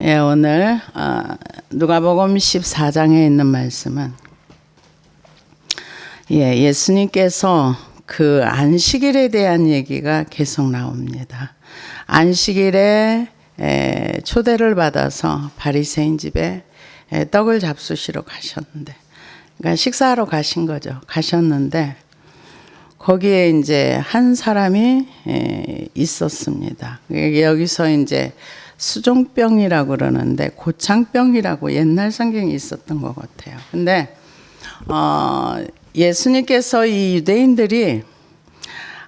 예, 오늘 누가복음 14장에 있는 말씀은 예수님께서 그 안식일에 대한 얘기가 계속 나옵니다. 안식일에 초대를 받아서 바리새인 집에 떡을 잡수시러 가셨는데, 그러니까 식사하러 가신 거죠. 가셨는데 거기에 이제 한 사람이 있었습니다. 여기서 이제 수종병이라고 그러는데 고창병이라고 옛날 성경에 있었던 것 같아요. 근데 예수님께서 이 유대인들이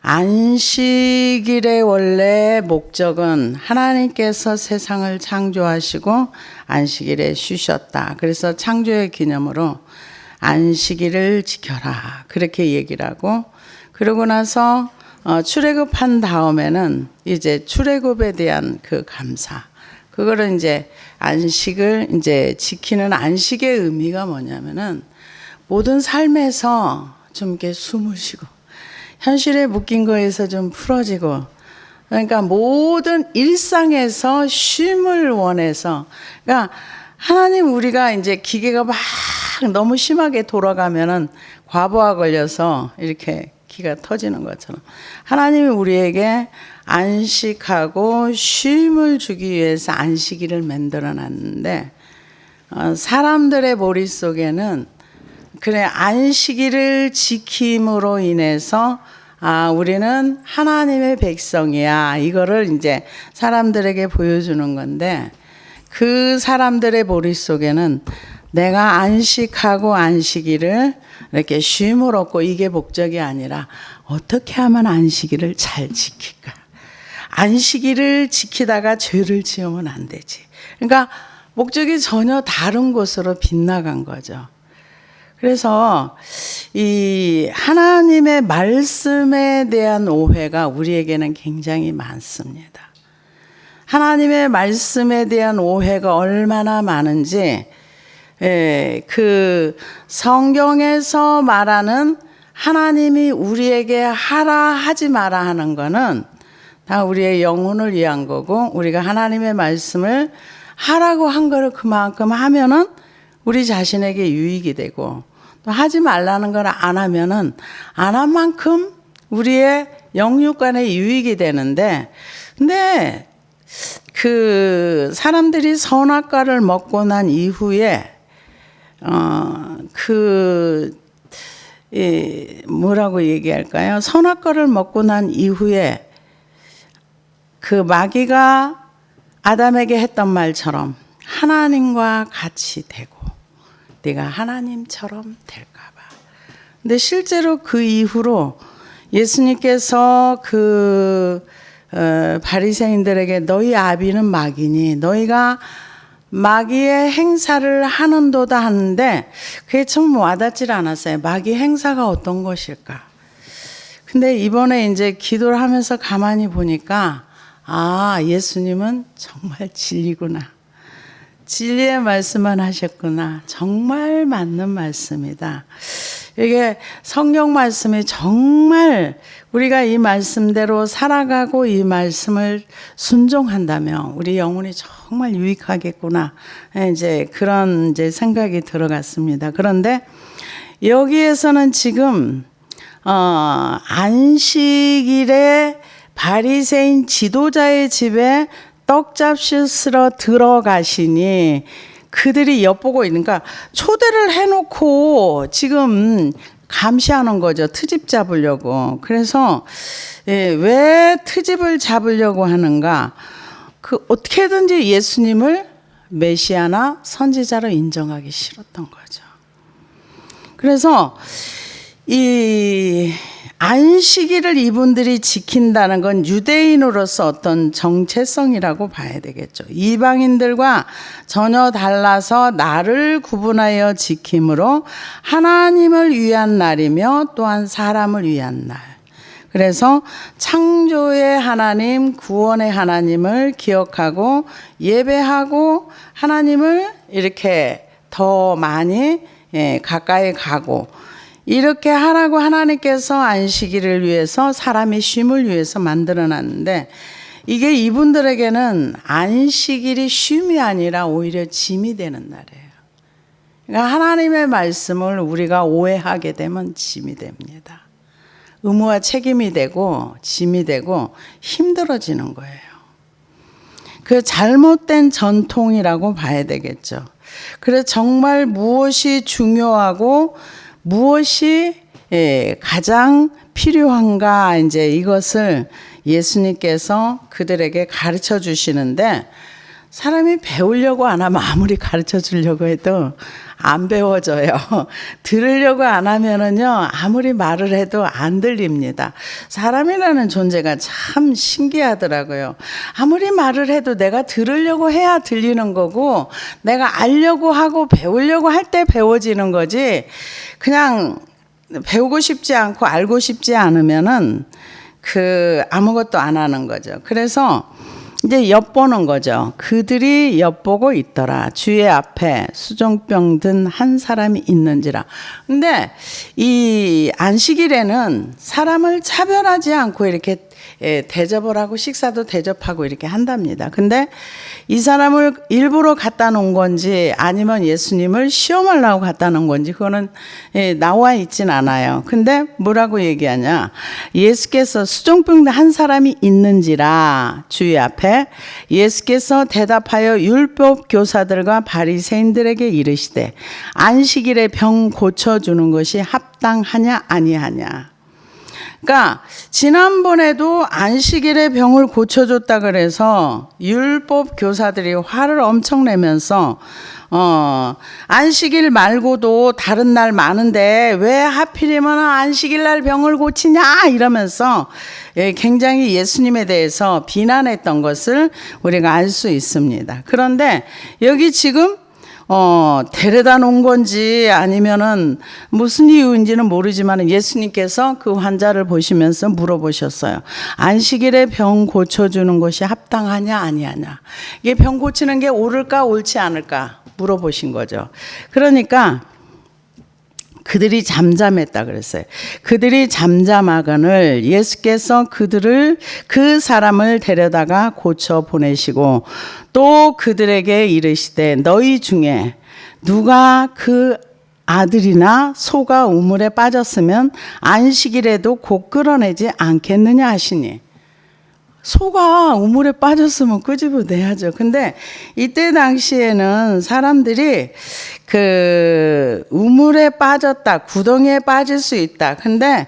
안식일의 원래 목적은 하나님께서 세상을 창조하시고 안식일에 쉬셨다. 그래서 창조의 기념으로 안식일을 지켜라. 그렇게 얘기를 하고, 그러고 나서 출애굽한 다음에는 이제 출애굽에 대한 그 감사, 그거를 이제 안식을 이제 지키는 안식의 의미가 뭐냐면은 모든 삶에서 좀 이렇게 숨을 쉬고 현실에 묶인 거에서 좀 풀어지고, 그러니까 모든 일상에서 쉼을 원해서, 그러니까 하나님, 우리가 이제 기계가 막 너무 심하게 돌아가면은 과부하 걸려서 이렇게 기가 터지는 것처럼 하나님이 우리에게 안식하고 쉼을 주기 위해서 안식일을 만들어 놨는데, 사람들의 머릿속에는 그래, 안식일을 지킴으로 인해서 우리는 하나님의 백성이야, 이거를 이제 사람들에게 보여주는 건데, 그 사람들의 머릿속에는 내가 안식하고 안식일을 이렇게 쉼을 얻고 이게 목적이 아니라 어떻게 하면 안식일을 잘 지킬까? 안식일을 지키다가 죄를 지으면 안 되지. 그러니까 목적이 전혀 다른 곳으로 빗나간 거죠. 그래서 이 하나님의 말씀에 대한 오해가 우리에게는 굉장히 많습니다. 하나님의 말씀에 대한 오해가 얼마나 많은지, 그 성경에서 말하는 하나님이 우리에게 하라 하지 마라 하는 거는 다 우리의 영혼을 위한 거고, 우리가 하나님의 말씀을 하라고 한 거를 그만큼 하면은 우리 자신에게 유익이 되고, 또 하지 말라는 걸 안 하면은 안 한 만큼 우리의 영육간에 유익이 되는데, 근데 그 사람들이 선악과를 먹고 난 이후에 뭐라고 얘기할까요? 선악과를 먹고 난 이후에 그 마귀가 아담에게 했던 말처럼 하나님과 같이 되고 네가 하나님처럼 될까 봐. 근데 실제로 그 이후로 예수님께서 그 바리새인들에게 너희 아비는 마귀니 너희가 마귀의 행사를 하는도다 하는데, 그게 참 와닿질 않았어요. 마귀 행사가 어떤 것일까? 근데 이번에 이제 기도를 하면서 가만히 보니까 예수님은 정말 진리구나. 진리의 말씀만 하셨구나. 정말 맞는 말씀이다. 이게 성경 말씀이 정말 우리가 이 말씀대로 살아가고 이 말씀을 순종한다면 우리 영혼이 정말 유익하겠구나. 이제 그런 이제 생각이 들어갔습니다. 그런데 여기에서는 지금 안식일에 바리새인 지도자의 집에 떡 잡수러 들어가시니 그들이 엿보고 있으니까 초대를 해놓고 지금 감시하는 거죠. 트집 잡으려고. 그래서 왜 트집을 잡으려고 하는가? 그 어떻게든지 예수님을 메시아나 선지자로 인정하기 싫었던 거죠. 그래서 이 안식일을 이분들이 지킨다는 건 유대인으로서 어떤 정체성이라고 봐야 되겠죠. 이방인들과 전혀 달라서 나를 구분하여 지킴으로 하나님을 위한 날이며 또한 사람을 위한 날. 그래서 창조의 하나님, 구원의 하나님을 기억하고 예배하고 하나님을 이렇게 더 많이 가까이 가고, 이렇게 하라고 하나님께서 안식일을 위해서 사람의 쉼을 위해서 만들어 놨는데, 이게 이분들에게는 안식일이 쉼이 아니라 오히려 짐이 되는 날이에요. 그러니까 하나님의 말씀을 우리가 오해하게 되면 짐이 됩니다. 의무와 책임이 되고 짐이 되고 힘들어지는 거예요. 그 잘못된 전통이라고 봐야 되겠죠. 그래서 정말 무엇이 중요하고 무엇이 가장 필요한가 이제 이것을 예수님께서 그들에게 가르쳐 주시는데 사람이 배우려고 안 하면 아무리 가르쳐 주려고 해도 안 배워져요. 들으려고 안 하면은요, 아무리 말을 해도 안 들립니다. 사람이라는 존재가 참 신기하더라고요. 아무리 말을 해도 내가 들으려고 해야 들리는 거고, 내가 알려고 하고 배우려고 할 때 배워지는 거지, 그냥 배우고 싶지 않고 알고 싶지 않으면은 아무것도 안 하는 거죠. 그래서 이제 엿보는 거죠. 그들이 엿보고 있더라. 주의 앞에 수종병 든 한 사람이 있는지라. 근데 이 안식일에는 사람을 차별하지 않고 이렇게 대접을 하고 식사도 대접하고 이렇게 한답니다. 근데 이 사람을 일부러 갖다 놓은 건지 아니면 예수님을 시험하려고 갖다 놓은 건지 그거는 나와 있진 않아요. 근데 뭐라고 얘기하냐. 예수께서 수종병 한 사람이 있는지라 주의 앞에 예수께서 대답하여 율법 교사들과 바리새인들에게 이르시되 안식일에 병 고쳐주는 것이 합당하냐 아니하냐. 그러니까 지난번에도 안식일에 병을 고쳐줬다 그래서 율법 교사들이 화를 엄청 내면서 안식일 말고도 다른 날 많은데 왜 하필이면 안식일 날 병을 고치냐 이러면서 굉장히 예수님에 대해서 비난했던 것을 우리가 알 수 있습니다. 그런데 여기 지금 데려다 놓은 건지 아니면은 무슨 이유인지는 모르지만 예수님께서 그 환자를 보시면서 물어보셨어요. 안식일에 병 고쳐주는 것이 합당하냐 아니하냐. 이게 병 고치는 게 옳을까 옳지 않을까 물어보신 거죠. 그러니까 그들이 잠잠했다 그랬어요. 그들이 잠잠하거늘 예수께서 그 사람을 데려다가 고쳐 보내시고 또 그들에게 이르시되 너희 중에 누가 그 아들이나 소가 우물에 빠졌으면 안식일에도 곧 끌어내지 않겠느냐 하시니. 소가 우물에 빠졌으면 끄집어내야죠. 근데 이때 당시에는 사람들이 우물에 빠졌다, 구덩이에 빠질 수 있다. 근데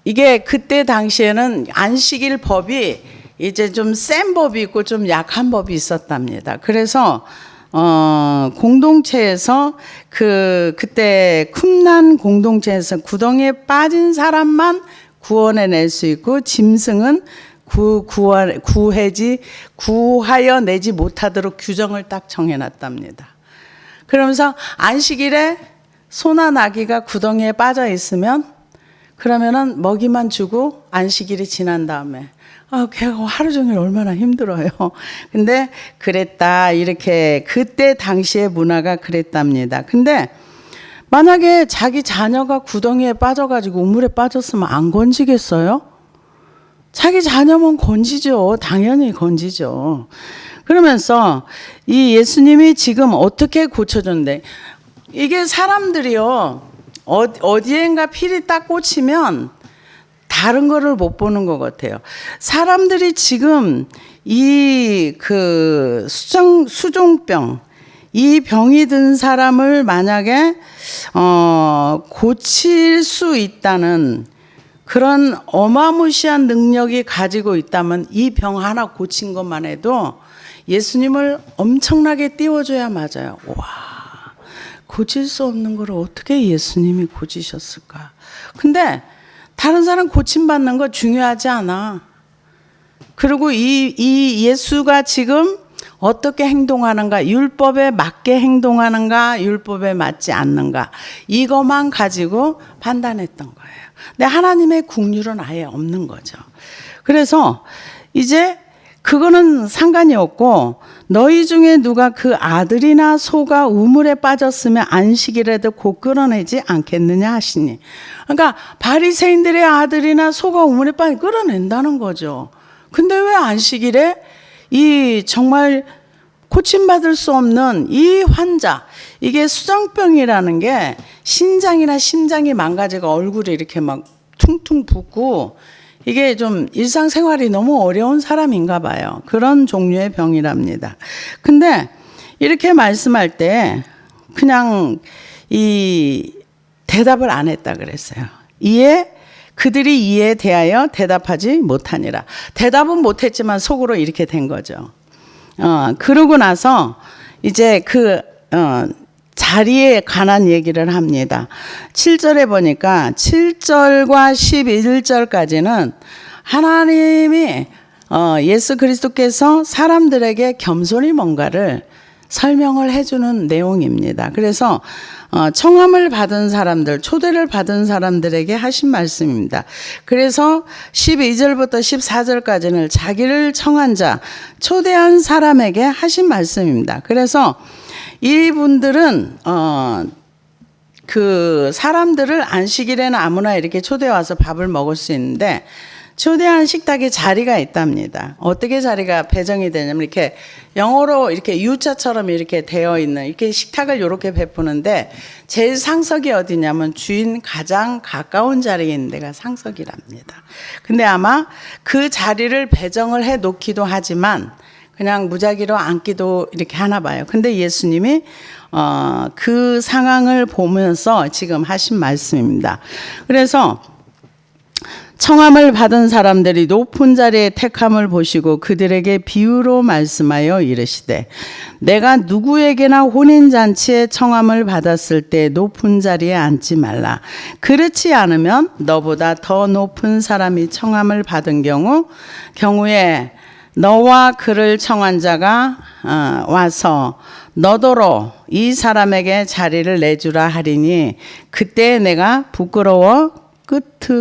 이게 그때 당시에는 안식일 법이 이제 좀 센 법이 있고 좀 약한 법이 있었답니다. 그래서 공동체에서 그때 쿰난 공동체에서 구덩이에 빠진 사람만 구원해낼 수 있고 짐승은 구하여 내지 못하도록 규정을 딱 정해놨답니다. 그러면서 안식일에 소나 나귀가 구덩이에 빠져 있으면 그러면은 먹이만 주고 안식일이 지난 다음에 걔가 하루 종일 얼마나 힘들어요. 근데 그랬다 이렇게 그때 당시의 문화가 그랬답니다. 근데 만약에 자기 자녀가 구덩이에 빠져가지고 우물에 빠졌으면 안 건지겠어요? 자기 자녀면 건지죠. 당연히 건지죠. 그러면서 이 예수님이 지금 어떻게 고쳐줬는데 이게 사람들이요. 어디엔가 필이 딱 꽂히면 다른 거를 못 보는 것 같아요. 사람들이 지금 수종병 이 병이 든 사람을 만약에 고칠 수 있다는 그런 어마무시한 능력이 가지고 있다면 이 병 하나 고친 것만 해도 예수님을 엄청나게 띄워줘야 맞아요. 와, 고칠 수 없는 걸 어떻게 예수님이 고치셨을까? 근데 다른 사람 고침받는 거 중요하지 않아. 그리고 이 예수가 지금 어떻게 행동하는가, 율법에 맞게 행동하는가, 율법에 맞지 않는가, 이것만 가지고 판단했던 거예요. 근데 하나님의 국률은 아예 없는 거죠. 그래서 이제 그거는 상관이 없고 너희 중에 누가 그 아들이나 소가 우물에 빠졌으면 안식일에도 곧 끌어내지 않겠느냐 하시니. 그러니까 바리새인들의 아들이나 소가 우물에 빠지면 끌어낸다는 거죠. 근데 왜 안식일에 이 정말 고침받을 수 없는 이 환자, 이게 수정병이라는 게 신장이나 심장이 망가지고 얼굴이 이렇게 막 퉁퉁 붓고 이게 좀 일상생활이 너무 어려운 사람인가 봐요. 그런 종류의 병이랍니다. 근데 이렇게 말씀할 때 그냥 이 대답을 안 했다 그랬어요. 그들이 이에 대하여 대답하지 못하니라. 대답은 못했지만 속으로 이렇게 된 거죠. 그러고 나서 이제 자리에 관한 얘기를 합니다. 7절에 보니까 7절과 11절까지는 하나님이 예수 그리스도께서 사람들에게 겸손히 뭔가를 설명을 해주는 내용입니다. 그래서 청함을 받은 사람들, 초대를 받은 사람들에게 하신 말씀입니다. 그래서 12절부터 14절까지는 자기를 청한 자, 초대한 사람에게 하신 말씀입니다. 그래서 이분들은 그 사람들을 안식일에는 아무나 이렇게 초대 와서 밥을 먹을 수 있는데 초대한 식탁에 자리가 있답니다. 어떻게 자리가 배정이 되냐면 이렇게 영어로 이렇게 U자처럼 이렇게 되어 있는 이렇게 식탁을 이렇게 베푸는데 제일 상석이 어디냐면 주인 가장 가까운 자리에 있는 데가 상석이랍니다. 근데 아마 그 자리를 배정을 해 놓기도 하지만 그냥 무작위로 앉기도 이렇게 하나 봐요. 근데 예수님이 그 상황을 보면서 지금 하신 말씀입니다. 그래서 청함을 받은 사람들이 높은 자리에 택함을 보시고 그들에게 비유로 말씀하여 이르시되 내가 누구에게나 혼인잔치에 청함을 받았을 때 높은 자리에 앉지 말라. 그렇지 않으면 너보다 더 높은 사람이 청함을 받은 경우에 너와 그를 청한 자가 와서 너더러 이 사람에게 자리를 내주라 하리니 그때 내가 부끄러워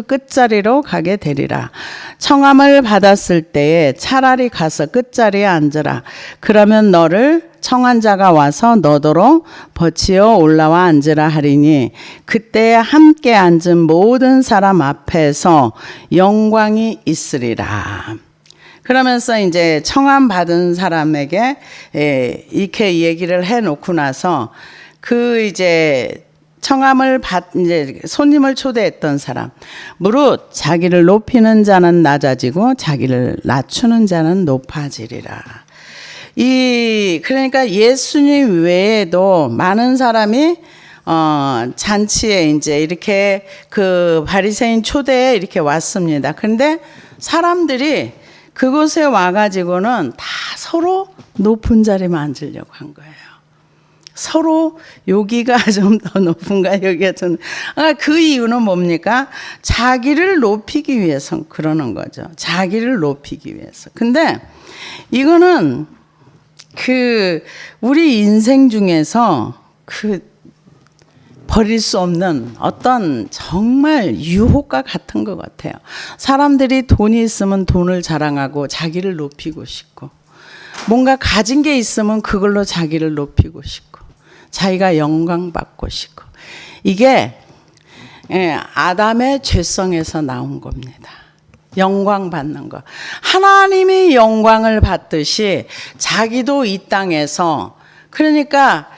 끝자리로 가게 되리라. 청함을 받았을 때에 차라리 가서 끝자리에 앉으라. 그러면 너를 청한 자가 와서 너더러 버치어 올라와 앉으라 하리니 그때 함께 앉은 모든 사람 앞에서 영광이 있으리라. 그러면서 이제 청함 받은 사람에게 이렇게 얘기를 해놓고 나서 이제 청함을 이제 손님을 초대했던 사람. 무릇 자기를 높이는 자는 낮아지고 자기를 낮추는 자는 높아지리라. 그러니까 예수님 외에도 많은 사람이 잔치에 이제 이렇게 그 바리새인 초대에 이렇게 왔습니다. 그런데 사람들이 그곳에 와가지고는 다 서로 높은 자리에 앉으려고 한 거예요. 서로 여기가 좀 더 높은가 여기가 좀 그 이유는 뭡니까? 자기를 높이기 위해서 그러는 거죠. 자기를 높이기 위해서. 근데 이거는 우리 인생 중에서 버릴 수 없는 어떤 정말 유혹과 같은 것 같아요. 사람들이 돈이 있으면 돈을 자랑하고 자기를 높이고 싶고 뭔가 가진 게 있으면 그걸로 자기를 높이고 싶고 자기가 영광받고 싶고 이게 아담의 죄성에서 나온 겁니다. 영광 받는 거. 하나님이 영광을 받듯이 자기도 이 땅에서 그러니까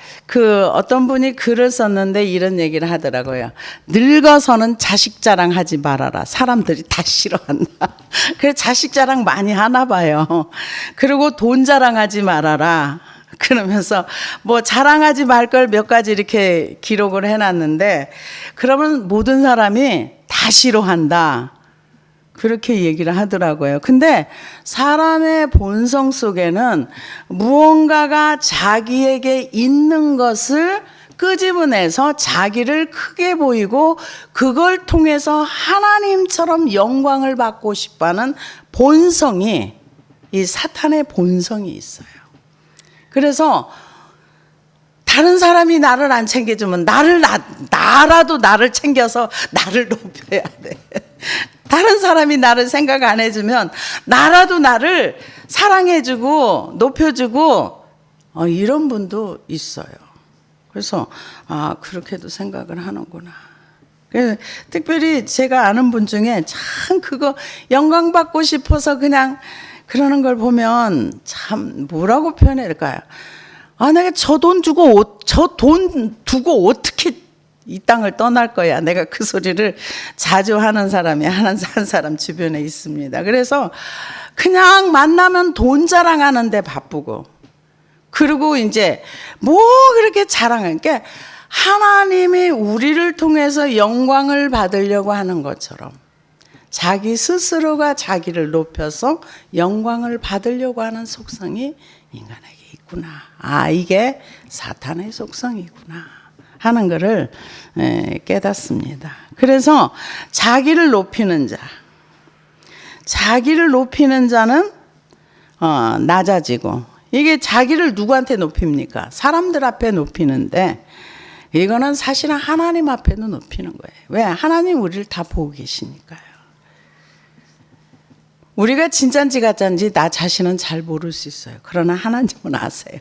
어떤 분이 글을 썼는데 이런 얘기를 하더라고요. 늙어서는 자식 자랑하지 말아라. 사람들이 다 싫어한다. 그래서 자식 자랑 많이 하나 봐요. 그리고 돈 자랑하지 말아라. 그러면서 뭐 자랑하지 말 걸 몇 가지 이렇게 기록을 해놨는데 그러면 모든 사람이 다 싫어한다. 그렇게 얘기를 하더라고요. 근데 사람의 본성 속에는 무언가가 자기에게 있는 것을 끄집어내서 자기를 크게 보이고 그걸 통해서 하나님처럼 영광을 받고 싶어하는 본성이 이 사탄의 본성이 있어요. 그래서 다른 사람이 나를 안 챙겨주면 나라도 나를 챙겨서 나를 높여야 돼. 다른 사람이 나를 생각 안 해주면 나라도 나를 사랑해주고 높여주고 이런 분도 있어요. 그래서 그렇게도 생각을 하는구나. 그래서 특별히 제가 아는 분 중에 참 그거 영광 받고 싶어서 그냥 그러는 걸 보면 참 뭐라고 표현해야 될까요? 내가 저 돈 두고 어떻게 이 땅을 떠날 거야. 내가 그 소리를 자주 하는 사람이 한 사람 주변에 있습니다. 그래서 그냥 만나면 돈 자랑하는데 바쁘고, 그리고 이제 뭐 그렇게 자랑하는 게 하나님이 우리를 통해서 영광을 받으려고 하는 것처럼 자기 스스로가 자기를 높여서 영광을 받으려고 하는 속성이 인간에게 있구나. 이게 사탄의 속성이구나 하는 것을 깨닫습니다. 그래서 자기를 높이는 자는 낮아지고, 이게 자기를 누구한테 높입니까? 사람들 앞에 높이는데, 이거는 사실은 하나님 앞에도 높이는 거예요. 왜? 하나님 우리를 다 보고 계시니까요. 우리가 진짠지 가짠지 나 자신은 잘 모를 수 있어요. 그러나 하나님은 아세요.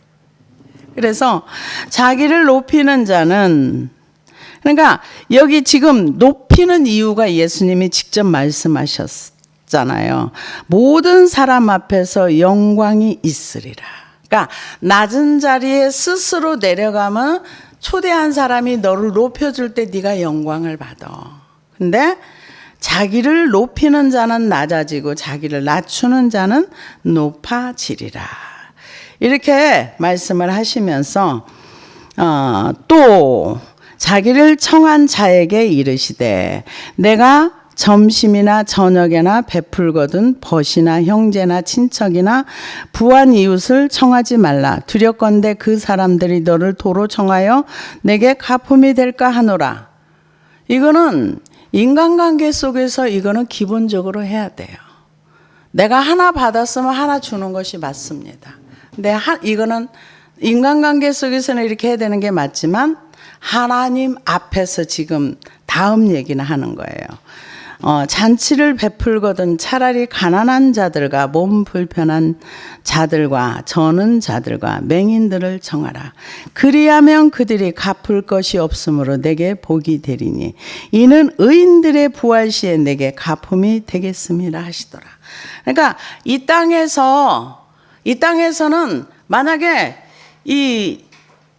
그래서 자기를 높이는 자는, 그러니까 여기 지금 높이는 이유가 예수님이 직접 말씀하셨잖아요. 모든 사람 앞에서 영광이 있으리라. 그러니까 낮은 자리에 스스로 내려가면 초대한 사람이 너를 높여줄 때 네가 영광을 받아. 근데 자기를 높이는 자는 낮아지고 자기를 낮추는 자는 높아지리라. 이렇게 말씀을 하시면서 또 자기를 청한 자에게 이르시되 내가 점심이나 저녁에나 베풀거든 벗이나 형제나 친척이나 부한 이웃을 청하지 말라. 두렵건대 그 사람들이 너를 도로 청하여 내게 가품이 될까 하노라. 이거는 인간관계 속에서 이거는 기본적으로 해야 돼요. 내가 하나 받았으면 하나 주는 것이 맞습니다. 근데 이거는 인간관계 속에서는 이렇게 해야 되는 게 맞지만 하나님 앞에서 지금 다음 얘기는 하는 거예요. 잔치를 베풀거든 차라리 가난한 자들과 몸 불편한 자들과 저는 자들과 맹인들을 청하라. 그리하면 그들이 갚을 것이 없으므로 내게 복이 되리니 이는 의인들의 부활 시에 내게 가품이 되겠습니다 하시더라. 그러니까 이 땅에서는 만약에 이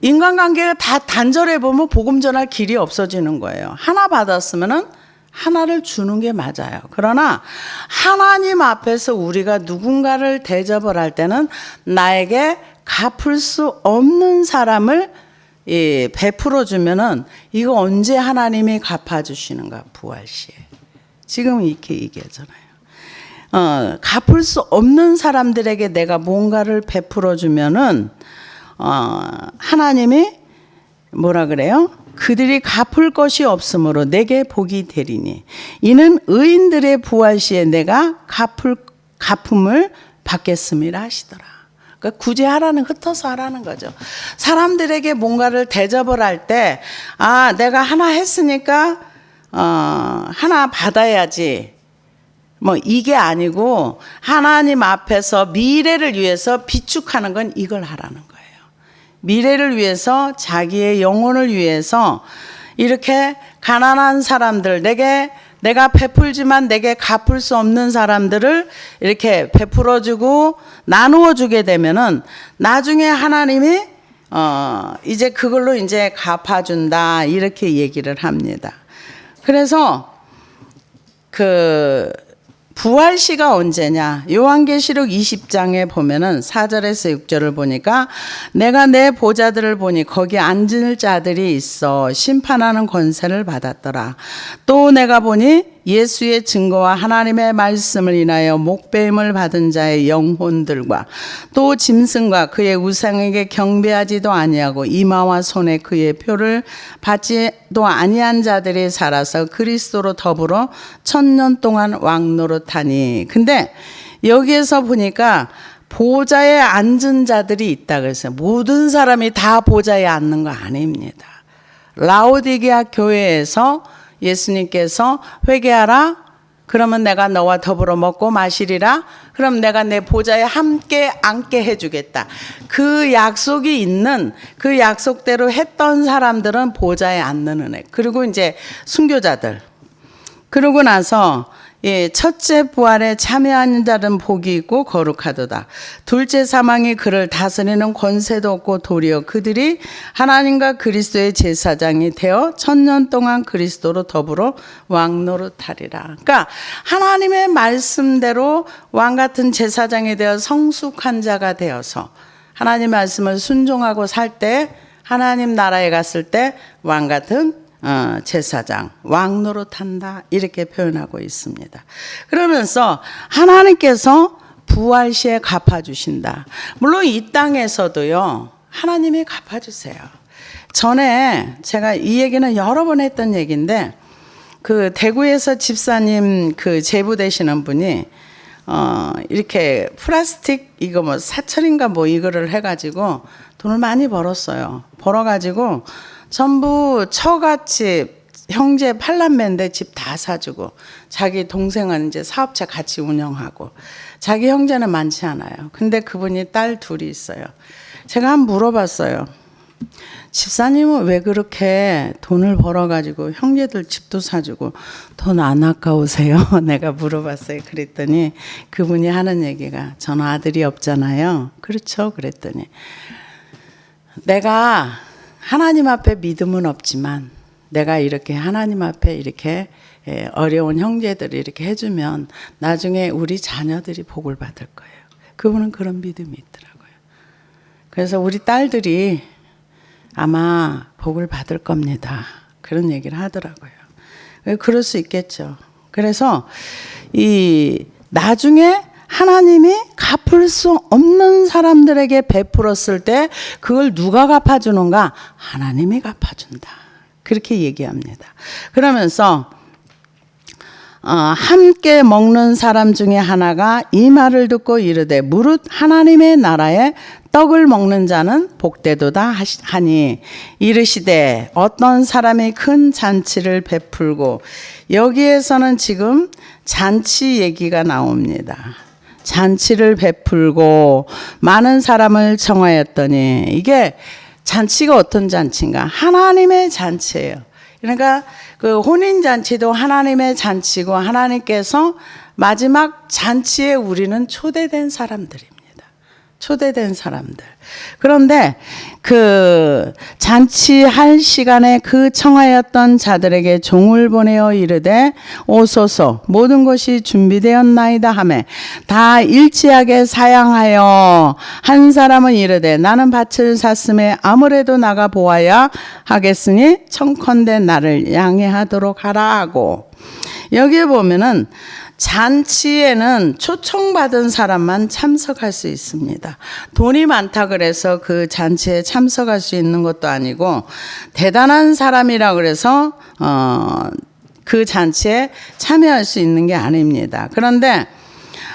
인간관계가 다 단절해 보면 복음 전할 길이 없어지는 거예요. 하나 받았으면은 하나를 주는 게 맞아요. 그러나 하나님 앞에서 우리가 누군가를 대접을 할 때는 나에게 갚을 수 없는 사람을 베풀어 주면은 이거 언제 하나님이 갚아주시는가? 부활 시에. 지금 이렇게 얘기하잖아요. 갚을 수 없는 사람들에게 내가 뭔가를 베풀어 주면은 하나님이 뭐라 그래요? 그들이 갚을 것이 없으므로 내게 복이 되리니 이는 의인들의 부활 시에 내가 갚음을 받겠습니다 하시더라. 그러니까 굳이 흩어서 하라는 거죠. 사람들에게 뭔가를 대접을 할 때 내가 하나 했으니까 하나 받아야지. 뭐 이게 아니고 하나님 앞에서 미래를 위해서 비축하는 건 이걸 하라는 거예요. 미래를 위해서 자기의 영혼을 위해서 이렇게 가난한 사람들, 내가 베풀지만 내게 갚을 수 없는 사람들을 이렇게 베풀어주고 나누어주게 되면은 나중에 하나님이 이제 그걸로 이제 갚아준다 이렇게 얘기를 합니다. 그래서 부활시가 언제냐? 요한계시록 20장에 보면은 4절에서 6절을 보니까 내가 내 보좌들을 보니 거기 앉을 자들이 있어 심판하는 권세를 받았더라. 또 내가 보니 예수의 증거와 하나님의 말씀을 인하여 목배임을 받은 자의 영혼들과 또 짐승과 그의 우상에게 경배하지도 아니하고 이마와 손에 그의 표를 받지도 아니한 자들이 살아서 그리스도로 더불어 1000년 동안 왕노릇하니. 근데 여기에서 보니까 보좌에 앉은 자들이 있다 그랬어요. 모든 사람이 다 보좌에 앉는 거 아닙니다. 라오디게아 교회에서 예수님께서 회개하라, 그러면 내가 너와 더불어 먹고 마시리라. 그럼 내가 내 보좌에 함께 앉게 해주겠다. 그 약속이 있는 그 약속대로 했던 사람들은 보좌에 앉는 은혜. 그리고 이제 순교자들. 그러고 나서 첫째 부활에 참여하는 자는 복이 있고 거룩하도다. 둘째 사망이 그를 다스리는 권세도 없고 도리어 그들이 하나님과 그리스도의 제사장이 되어 천년 동안 그리스도로 더불어 왕노릇하리라. 그러니까 하나님의 말씀대로 왕 같은 제사장이 되어 성숙한 자가 되어서 하나님 말씀을 순종하고 살 때 하나님 나라에 갔을 때 왕 같은 제사장, 왕 노릇한다 이렇게 표현하고 있습니다. 그러면서 하나님께서 부활 시에 갚아주신다. 물론 이 땅에서도요 하나님이 갚아주세요. 전에 제가 이 얘기는 여러 번 했던 얘기인데 그 대구에서 집사님 그 제부 되시는 분이 이렇게 플라스틱 이거 뭐 사철인가 뭐 이거를 해가지고 돈을 많이 벌었어요. 벌어가지고 전부 처갓집 형제 8남매인데 집 다 사주고 자기 동생은 이제 사업체 같이 운영하고 자기 형제는 많지 않아요. 근데 그분이 딸 둘이 있어요. 제가 한번 물어봤어요. 집사님은 왜 그렇게 돈을 벌어가지고 형제들 집도 사주고 돈 안 아까우세요? 내가 물어봤어요. 그랬더니 그분이 하는 얘기가 저는 아들이 없잖아요. 그렇죠? 그랬더니 내가 하나님 앞에 믿음은 없지만 내가 이렇게 하나님 앞에 이렇게 어려운 형제들이 이렇게 해주면 나중에 우리 자녀들이 복을 받을 거예요. 그분은 그런 믿음이 있더라고요. 그래서 우리 딸들이 아마 복을 받을 겁니다. 그런 얘기를 하더라고요. 그럴 수 있겠죠. 그래서 이 나중에 하나님이 갚을 수 없는 사람들에게 베풀었을 때 그걸 누가 갚아주는가? 하나님이 갚아준다. 그렇게 얘기합니다. 그러면서 함께 먹는 사람 중에 하나가 이 말을 듣고 이르되 무릇 하나님의 나라에 떡을 먹는 자는 복되도다 하니 이르시되 어떤 사람이 큰 잔치를 베풀고 여기에서는 지금 잔치 얘기가 나옵니다. 잔치를 베풀고 많은 사람을 청하였더니 이게 잔치가 어떤 잔치인가? 하나님의 잔치예요. 그러니까 그 혼인 잔치도 하나님의 잔치고 하나님께서 마지막 잔치에 우리는 초대된 사람들입니다. 초대된 사람들. 그런데 그 잔치할 시간에 그 청하였던 자들에게 종을 보내어 이르되 오소서 모든 것이 준비되었나이다 하매 다 일치하게 사양하여 한 사람은 이르되 나는 밭을 샀음에 아무래도 나가 보아야 하겠으니 청컨대 나를 양해하도록 하라 하고 여기에 보면은 잔치에는 초청받은 사람만 참석할 수 있습니다. 돈이 많다 그래서 그 잔치에 참석할 수 있는 것도 아니고 대단한 사람이라 그래서 그 잔치에 참여할 수 있는 게 아닙니다. 그런데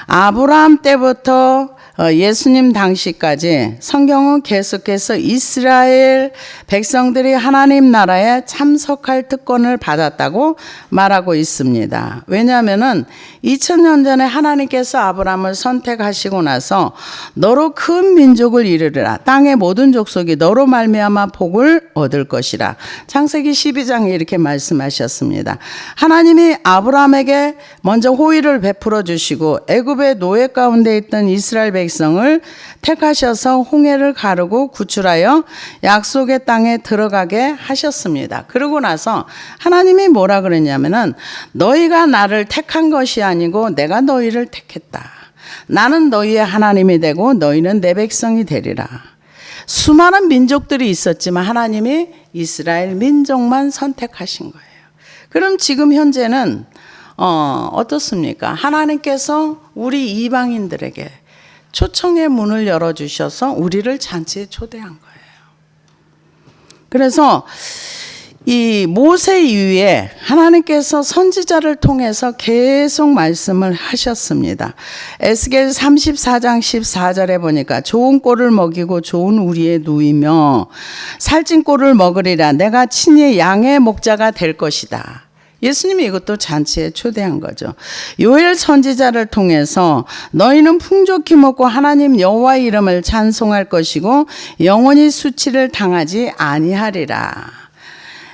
아브라함 때부터 예수님 당시까지 성경은 계속해서 이스라엘 백성들이 하나님 나라에 참석할 특권을 받았다고 말하고 있습니다. 왜냐하면은 2000년 전에 하나님께서 아브라함을 선택하시고 나서 너로 큰 민족을 이루리라. 땅의 모든 족속이 너로 말미암아 복을 얻을 것이라. 창세기 12장에 이렇게 말씀하셨습니다. 하나님이 아브라함에게 먼저 호의를 베풀어 주시고 애굽의 노예 가운데 있던 이스라엘 백성을 택하셔서 홍해를 가르고 구출하여 약속의 땅에 들어가게 하셨습니다. 그러고 나서 하나님이 뭐라 그랬냐면은 너희가 나를 택한 것이 아니고 내가 너희를 택했다. 나는 너희의 하나님이 되고 너희는 내 백성이 되리라. 수많은 민족들이 있었지만 하나님이 이스라엘 민족만 선택하신 거예요. 그럼 지금 현재는 어떻습니까? 하나님께서 우리 이방인들에게 초청의 문을 열어주셔서 우리를 잔치에 초대한 거예요. 그래서 이 모세 이후에 하나님께서 선지자를 통해서 계속 말씀을 하셨습니다. 에스겔 34장 14절에 보니까 좋은 꼴을 먹이고 좋은 우리에 누이며 살찐 꼴을 먹으리라. 내가 친히 양의 목자가 될 것이다. 예수님이 이것도 잔치에 초대한 거죠. 요엘 선지자를 통해서 너희는 풍족히 먹고 하나님 여호와의 이름을 찬송할 것이고 영원히 수치를 당하지 아니하리라.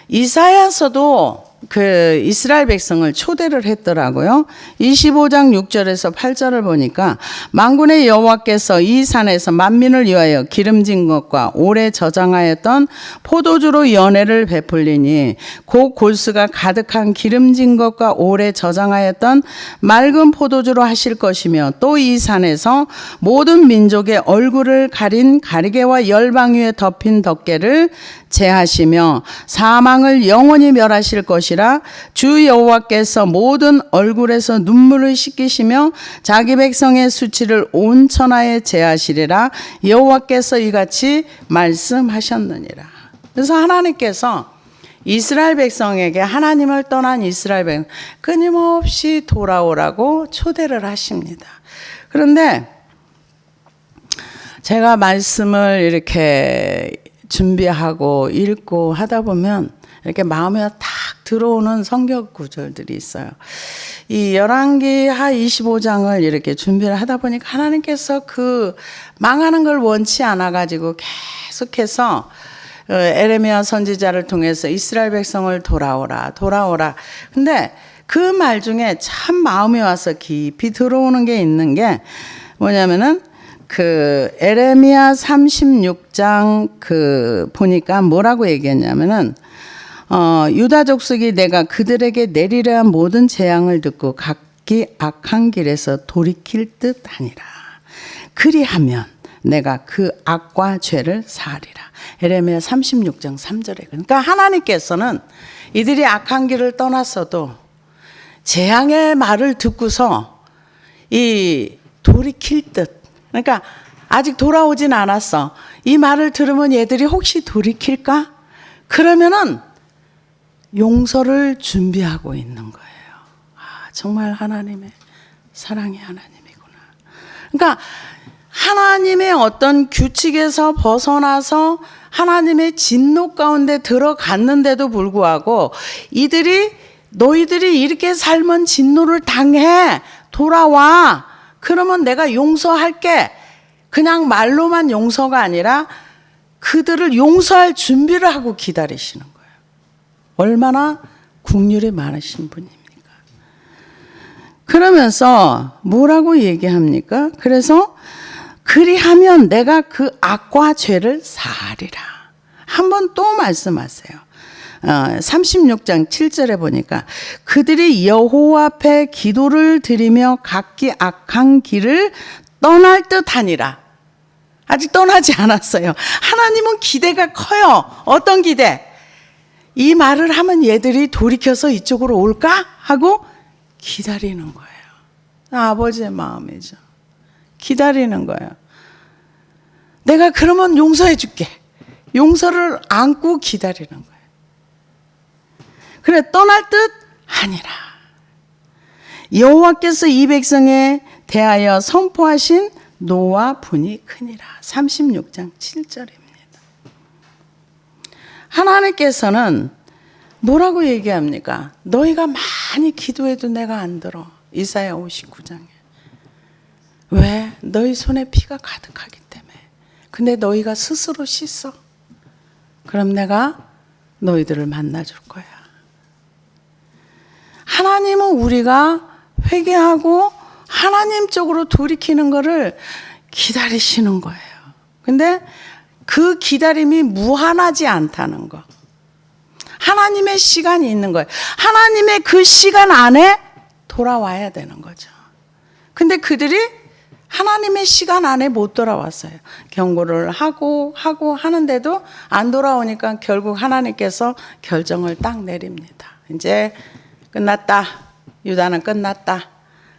이사야서도 그 이스라엘 백성을 초대를 했더라고요. 25장 6절에서 8절을 보니까 만군의 여호와께서 이 산에서 만민을 위하여 기름진 것과 오래 저장하였던 포도주로 연회를 베풀리니 곧 골수가 가득한 기름진 것과 오래 저장하였던 맑은 포도주로 하실 것이며 또 이 산에서 모든 민족의 얼굴을 가린 가리개와 열방 위에 덮인 덮개를 제하시며 사망을 영원히 멸하실 것이라. 주 여호와께서 모든 얼굴에서 눈물을 씻기시며 자기 백성의 수치를 온 천하에 제하시리라. 여호와께서 이같이 말씀하셨느니라. 그래서 하나님께서 이스라엘 백성에게 하나님을 떠난 이스라엘 백성 끊임없이 돌아오라고 초대를 하십니다. 그런데 제가 말씀을 이렇게 준비하고 읽고 하다 보면 이렇게 마음에 탁 들어오는 성경 구절들이 있어요. 이 열왕기 하 25장을 이렇게 준비를 하다 보니까 하나님께서 그 망하는 걸 원치 않아 가지고 계속해서 에레미야 선지자를 통해서 이스라엘 백성을 돌아오라. 근데 그 말 중에 참 마음에 와서 깊이 들어오는 게 있는 게 뭐냐면은 그 에레미야 36장 그 보니까 뭐라고 얘기했냐면은 유다 족속이 내가 그들에게 내리려 한 모든 재앙을 듣고 각기 악한 길에서 돌이킬 듯 하니라. 그리하면 내가 그 악과 죄를 사하리라. 에레미야 36장 3절에. 그러니까 하나님께서는 이들이 악한 길을 떠났어도 재앙의 말을 듣고서 이 돌이킬 듯, 그러니까 아직 돌아오진 않았어. 이 말을 들으면 얘들이 혹시 돌이킬까? 그러면은 용서를 준비하고 있는 거예요. 아, 정말 하나님의 사랑의 하나님이구나. 그러니까 하나님의 어떤 규칙에서 벗어나서 하나님의 진노 가운데 들어갔는데도 불구하고 너희들이 이렇게 살면 진노를 당해. 돌아와. 그러면 내가 용서할게. 그냥 말로만 용서가 아니라 그들을 용서할 준비를 하고 기다리시는 거예요. 얼마나 국률이 많으신 분입니까? 그러면서 뭐라고 얘기합니까? 그래서 그리하면 내가 그 악과 죄를 사하리라. 한번 또 말씀하세요. 36장 7절에 보니까 그들이 여호와 앞에 기도를 드리며 각기 악한 길을 떠날 듯하니라. 아직 떠나지 않았어요. 하나님은 기대가 커요. 어떤 기대? 이 말을 하면 얘들이 돌이켜서 이쪽으로 올까? 하고 기다리는 거예요. 아버지의 마음이죠. 기다리는 거예요. 내가 그러면 용서해 줄게. 용서를 안고 기다리는 거예요. 그래, 떠날 듯 하니라. 여호와께서 이 백성에 대하여 선포하신 노와 분이 크니라. 36장 7절입니다. 하나님께서는 뭐라고 얘기합니까? 너희가 많이 기도해도 내가 안 들어. 이사야 59장에. 왜? 너희 손에 피가 가득하기 때문에. 근데 너희가 스스로 씻어. 그럼 내가 너희들을 만나줄 거야. 하나님은 우리가 회개하고 하나님 쪽으로 돌이키는 거를 기다리시는 거예요. 근데 그 기다림이 무한하지 않다는 거. 하나님의 시간이 있는 거예요. 하나님의 그 시간 안에 돌아와야 되는 거죠. 근데 그들이 하나님의 시간 안에 못 돌아왔어요. 경고를 하고 하는데도 안 돌아오니까 결국 하나님께서 결정을 딱 내립니다. 이제 끝났다. 유다는 끝났다.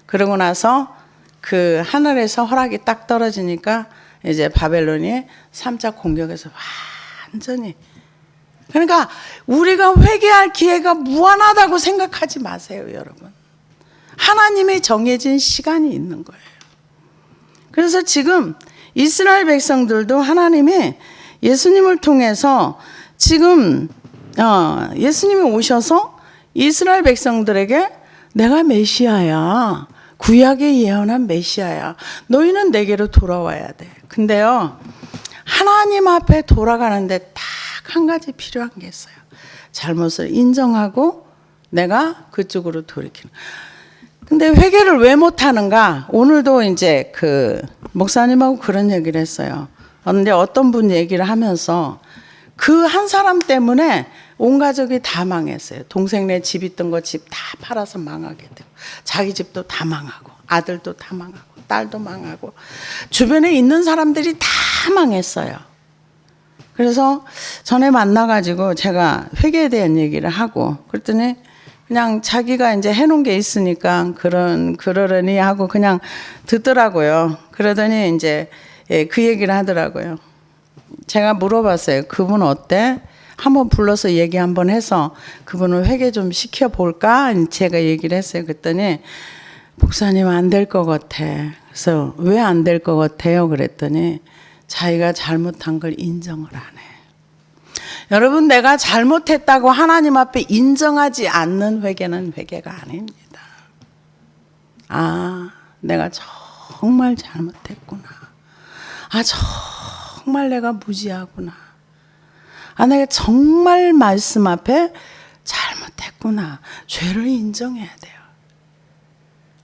그러고 나서 그 하늘에서 허락이 딱 떨어지니까 이제 바벨론이 3차 공격에서 완전히. 그러니까 우리가 회개할 기회가 무한하다고 생각하지 마세요, 여러분. 하나님의 정해진 시간이 있는 거예요. 그래서 지금 이스라엘 백성들도 하나님이 예수님을 통해서 지금 예수님이 오셔서 이스라엘 백성들에게 내가 메시아야. 구약에 예언한 메시아야. 너희는 내게로 돌아와야 돼. 근데요, 하나님 앞에 돌아가는데 딱 한 가지 필요한 게 있어요. 잘못을 인정하고 내가 그쪽으로 돌이키는. 근데 회개를 왜 못하는가? 오늘도 이제 그 목사님하고 그런 얘기를 했어요. 근데 어떤 분 얘기를 하면서 그 한 사람 때문에 온 가족이 다 망했어요. 동생네 집 있던 거 집 다 팔아서 망하게 되고, 자기 집도 다 망하고, 아들도 다 망하고, 딸도 망하고, 주변에 있는 사람들이 다 망했어요. 그래서 전에 만나가지고 제가 회개에 대한 얘기를 하고, 그랬더니 그냥 자기가 이제 해놓은 게 있으니까 그러려니 하고 그냥 듣더라고요. 그러더니 이제 그 얘기를 하더라고요. 제가 물어봤어요. 그분 어때? 한번 불러서 얘기 한번 해서 그분을 회개 좀 시켜볼까? 제가 얘기를 했어요. 그랬더니 목사님 안 될 것 같아. 그래서 왜 안 될 것 같아요? 그랬더니 자기가 잘못한 걸 인정을 안 해. 여러분, 내가 잘못했다고 하나님 앞에 인정하지 않는 회개는 회개가 아닙니다. 아, 내가 정말 잘못했구나. 아, 정말 내가 무지하구나. 아, 내가 정말 말씀 앞에 잘못했구나. 죄를 인정해야 돼요.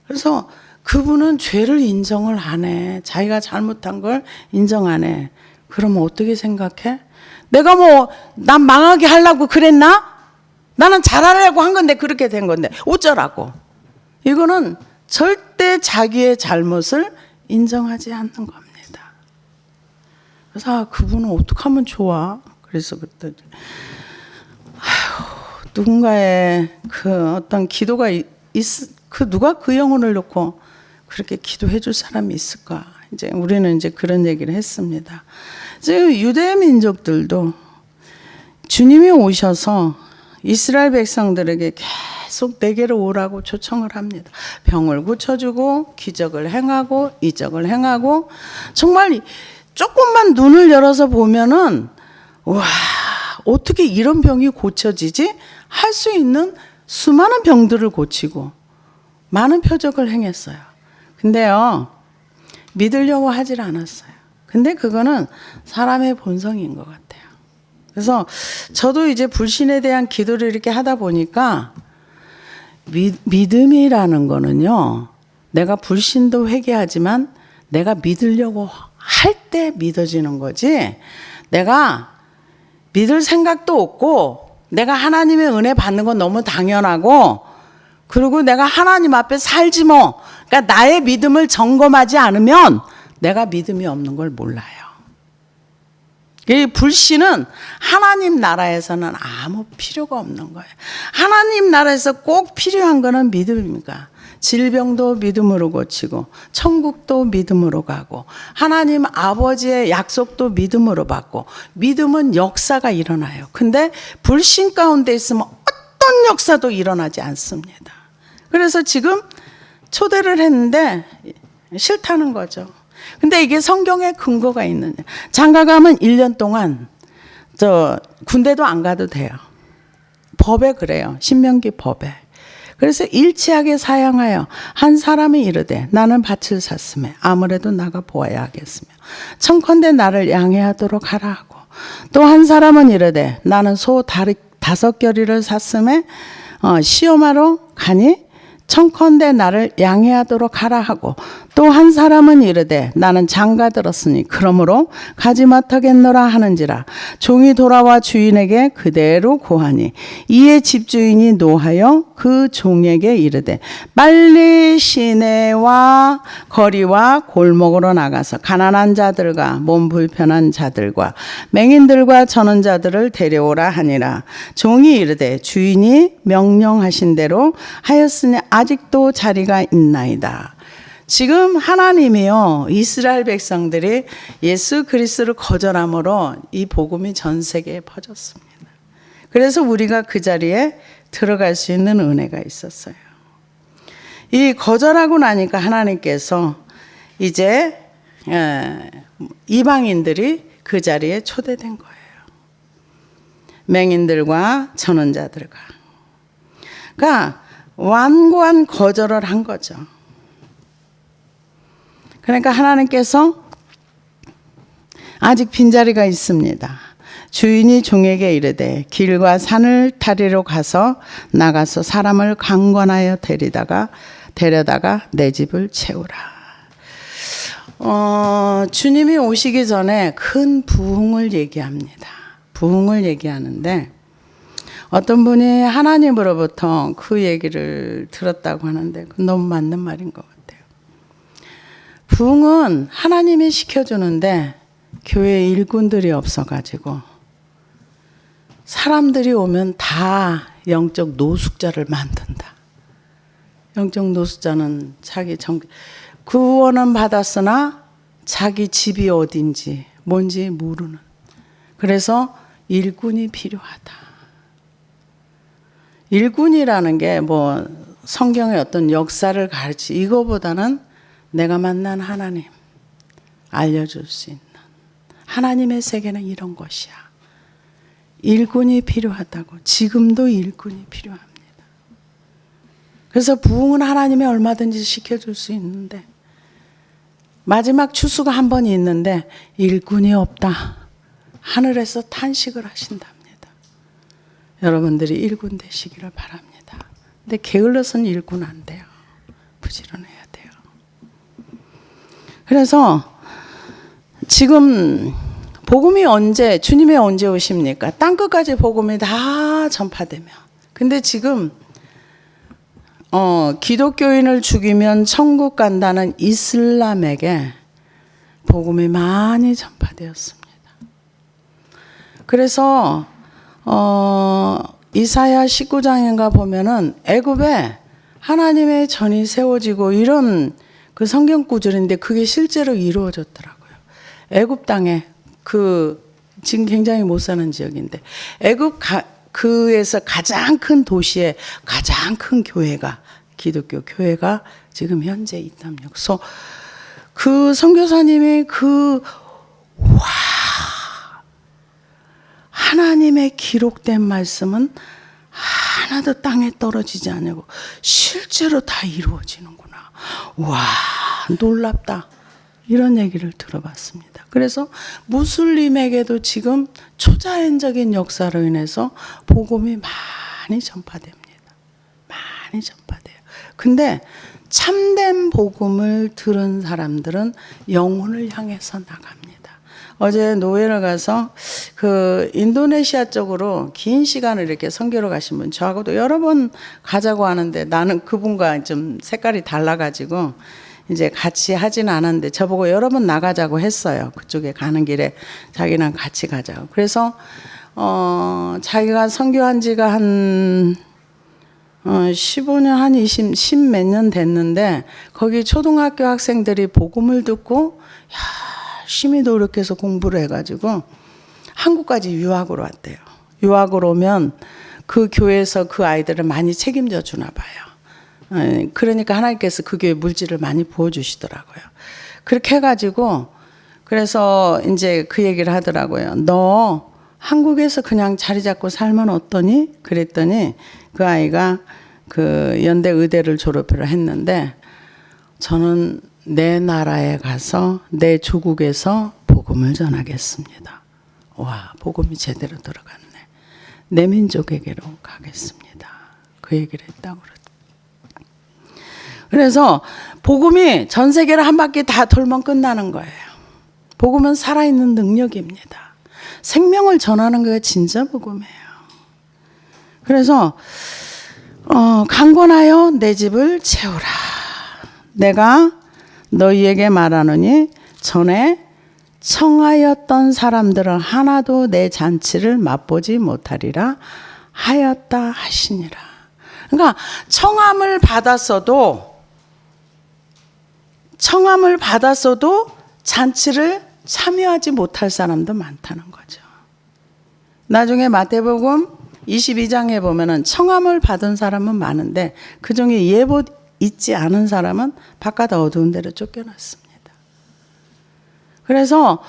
그래서 그분은 죄를 인정을 안 해. 자기가 잘못한 걸 인정 안 해. 그러면 어떻게 생각해? 내가 뭐 난 망하게 하려고 그랬나? 나는 잘하려고 한 건데 그렇게 된 건데 어쩌라고. 이거는 절대 자기의 잘못을 인정하지 않는 겁니다. 그래서 그분은 어떻게 하면 좋아? 그래서 그랬더니 누군가의 그 어떤 기도가 누가 그 영혼을 놓고 그렇게 기도해 줄 사람이 있을까? 이제 우리는 이제 그런 얘기를 했습니다. 지금 유대 민족들도 주님이 오셔서 이스라엘 백성들에게 계속 내게로 오라고 초청을 합니다. 병을 고쳐주고 기적을 행하고 이적을 행하고, 정말 조금만 눈을 열어서 보면은 와, 어떻게 이런 병이 고쳐지지? 할 수 있는 수많은 병들을 고치고 많은 표적을 행했어요. 근데요, 믿으려고 하질 않았어요. 근데 그거는 사람의 본성인 것 같아요. 그래서 저도 이제 불신에 대한 기도를 이렇게 하다 보니까 믿음이라는 거는요, 내가 불신도 회개하지만 내가 믿으려고 할 때 믿어지는 거지, 내가 믿을 생각도 없고 내가 하나님의 은혜 받는 건 너무 당연하고, 그리고 내가 하나님 앞에 살지 뭐, 그러니까 나의 믿음을 점검하지 않으면 내가 믿음이 없는 걸 몰라요. 이 불신은 하나님 나라에서는 아무 필요가 없는 거예요. 하나님 나라에서 꼭 필요한 거는 믿음입니까? 질병도 믿음으로 고치고, 천국도 믿음으로 가고, 하나님 아버지의 약속도 믿음으로 받고, 믿음은 역사가 일어나요. 근데 불신 가운데 있으면 어떤 역사도 일어나지 않습니다. 그래서 지금 초대를 했는데 싫다는 거죠. 근데 이게 성경에 근거가 있느냐. 장가 가면 1년 동안 군대도 안 가도 돼요. 법에 그래요. 신명기 법에. 그래서 일치하게 사양하여 한 사람이 이르되 나는 밭을 샀으며 아무래도 나가 보아야 하겠으며 청컨대 나를 양해하도록 하라 하고, 또 한 사람은 이르되 나는 소 5겨리를 샀으며 시험하러 가니 청컨대 나를 양해하도록 하라 하고, 또 한 사람은 이르되 나는 장가 들었으니 그러므로 가지 못하겠노라 하는지라. 종이 돌아와 주인에게 그대로 고하니 이에 집주인이 노하여 그 종에게 이르되 빨리 시내와 거리와 골목으로 나가서 가난한 자들과 몸 불편한 자들과 맹인들과 저는 자들을 데려오라 하니라. 종이 이르되 주인이 명령하신 대로 하였으니 아직도 자리가 있나이다. 지금 하나님이요, 이스라엘 백성들이 예수 그리스도를 거절함으로 이 복음이 전 세계에 퍼졌습니다. 그래서 우리가 그 자리에 들어갈 수 있는 은혜가 있었어요. 이 거절하고 나니까 하나님께서 이제 이방인들이 그 자리에 초대된 거예요. 맹인들과 전원자들과. 그러니까 완고한 거절을 한 거죠. 그러니까 하나님께서 아직 빈자리가 있습니다. 주인이 종에게 이르되 길과 산을 타리로 나가서 사람을 강권하여 데려다가 내 집을 채우라. 주님이 오시기 전에 큰 부흥을 얘기합니다. 부흥을 얘기하는데 어떤 분이 하나님으로부터 그 얘기를 들었다고 하는데 그건 너무 맞는 말인 것 같아요. 부흥은 하나님이 시켜주는데 교회 일꾼들이 없어가지고 사람들이 오면 다 영적 노숙자를 만든다. 영적 노숙자는 자기 구원은 받았으나 자기 집이 어딘지 뭔지 모르는. 그래서 일꾼이 필요하다. 일꾼이라는 게 뭐 성경의 어떤 역사를 이거보다는 내가 만난 하나님 알려줄 수 있는 하나님의 세계는 이런 것이야. 일꾼이 필요하다고. 지금도 일꾼이 필요합니다. 그래서 부흥은 하나님이 얼마든지 시켜줄 수 있는데 마지막 추수가 한 번 있는데 일꾼이 없다. 하늘에서 탄식을 하신답니다. 여러분들이 일꾼 되시기를 바랍니다. 근데 게을러서는 일꾼 안 돼요. 부지런해야 돼요. 그래서 지금 복음이 주님이 언제 오십니까? 땅끝까지 복음이 다 전파되면. 근데 지금 기독교인을 죽이면 천국 간다는 이슬람에게 복음이 많이 전파되었습니다. 그래서 이사야 19장인가 보면은 애굽에 하나님의 전이 세워지고 이런 그 성경 구절인데 그게 실제로 이루어졌더라고요. 애굽 땅에 지금 굉장히 못 사는 지역인데 애굽 그에서 가장 큰 도시에 가장 큰 교회가 기독교 교회가 지금 현재 있답니다. 그래서 그 선교사님이 하나님의 기록된 말씀은 하나도 땅에 떨어지지 않고 실제로 다 이루어지는구나. 와, 놀랍다. 이런 얘기를 들어봤습니다. 그래서 무슬림에게도 지금 초자연적인 역사로 인해서 복음이 많이 전파됩니다. 많이 전파돼요. 근데 참된 복음을 들은 사람들은 영혼을 향해서 나갑니다. 어제 노예를 가서 그 인도네시아 쪽으로 긴 시간을 이렇게 선교로 가신 분, 저하고도 여러 번 가자고 하는데 나는 그분과 좀 색깔이 달라가지고 이제 같이 하지는 않았는데 저보고 여러 번 나가자고 했어요. 그쪽에 가는 길에 자기랑 같이 가자고. 그래서 자기가 선교한 지가 한 15년 한 10 몇 년 됐는데 거기 초등학교 학생들이 복음을 듣고 열심히 노력해서 공부를 해가지고 한국까지 유학으로 왔대요. 유학으로 오면 그 교회에서 그 아이들을 많이 책임져 주나 봐요. 그러니까 하나님께서 그 교회 물질을 많이 부어주시더라고요. 그렇게 해가지고 그래서 이제 그 얘기를 하더라고요. 너 한국에서 그냥 자리 잡고 살면 어떠니? 그랬더니 그 아이가 그 연대 의대를 졸업을 했는데 저는 내 나라에 가서 내 조국에서 복음을 전하겠습니다. 와, 복음이 제대로 들어갔네. 내 민족에게로 가겠습니다. 그 얘기를 했다고 그러죠. 그래서 복음이 전 세계를 한 바퀴 다 돌면 끝나는 거예요. 복음은 살아있는 능력입니다. 생명을 전하는 게 진짜 복음이에요. 그래서 강권하여 내 집을 채우라. 내가 너희에게 말하노니 전에 청하였던 사람들은 하나도 내 잔치를 맛보지 못하리라 하였다 하시니라. 그러니까 청함을 받았어도 잔치를 참여하지 못할 사람도 많다는 거죠. 나중에 마태복음 22장에 보면은 청함을 받은 사람은 많은데 그중에 예복 있지 않은 사람은 바깥 어두운 데로 쫓겨났습니다. 그래서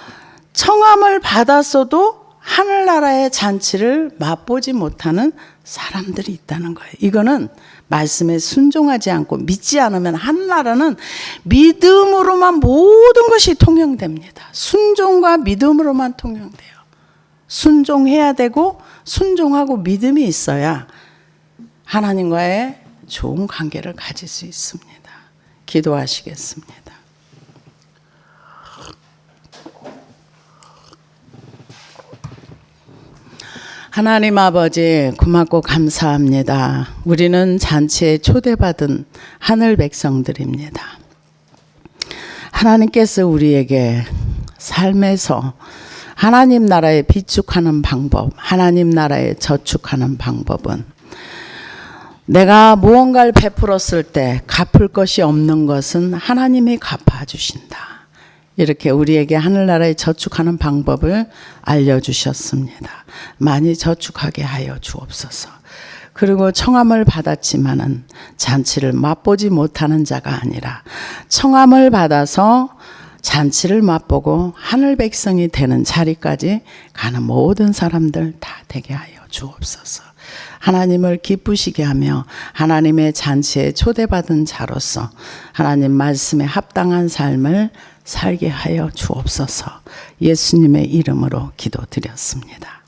청함을 받았어도 하늘나라의 잔치를 맛보지 못하는 사람들이 있다는 거예요. 이거는 말씀에 순종하지 않고 믿지 않으면 하늘나라는 믿음으로만 모든 것이 통용됩니다. 순종과 믿음으로만 통용돼요. 순종해야 되고 순종하고 믿음이 있어야 하나님과의 좋은 관계를 가질 수 있습니다. 기도하시겠습니다. 하나님 아버지 고맙고 감사합니다. 우리는 잔치에 초대받은 하늘 백성들입니다. 하나님께서 우리에게 삶에서 하나님 나라에 비축하는 방법, 하나님 나라에 저축하는 방법은 내가 무언가를 베풀었을 때 갚을 것이 없는 것은 하나님이 갚아주신다. 이렇게 우리에게 하늘나라에 저축하는 방법을 알려주셨습니다. 많이 저축하게 하여 주옵소서. 그리고 청함을 받았지만은 잔치를 맛보지 못하는 자가 아니라 청함을 받아서 잔치를 맛보고 하늘 백성이 되는 자리까지 가는 모든 사람들 다 되게 하여 주옵소서. 하나님을 기쁘시게 하며 하나님의 잔치에 초대받은 자로서 하나님 말씀에 합당한 삶을 살게 하여 주옵소서. 예수님의 이름으로 기도드렸습니다.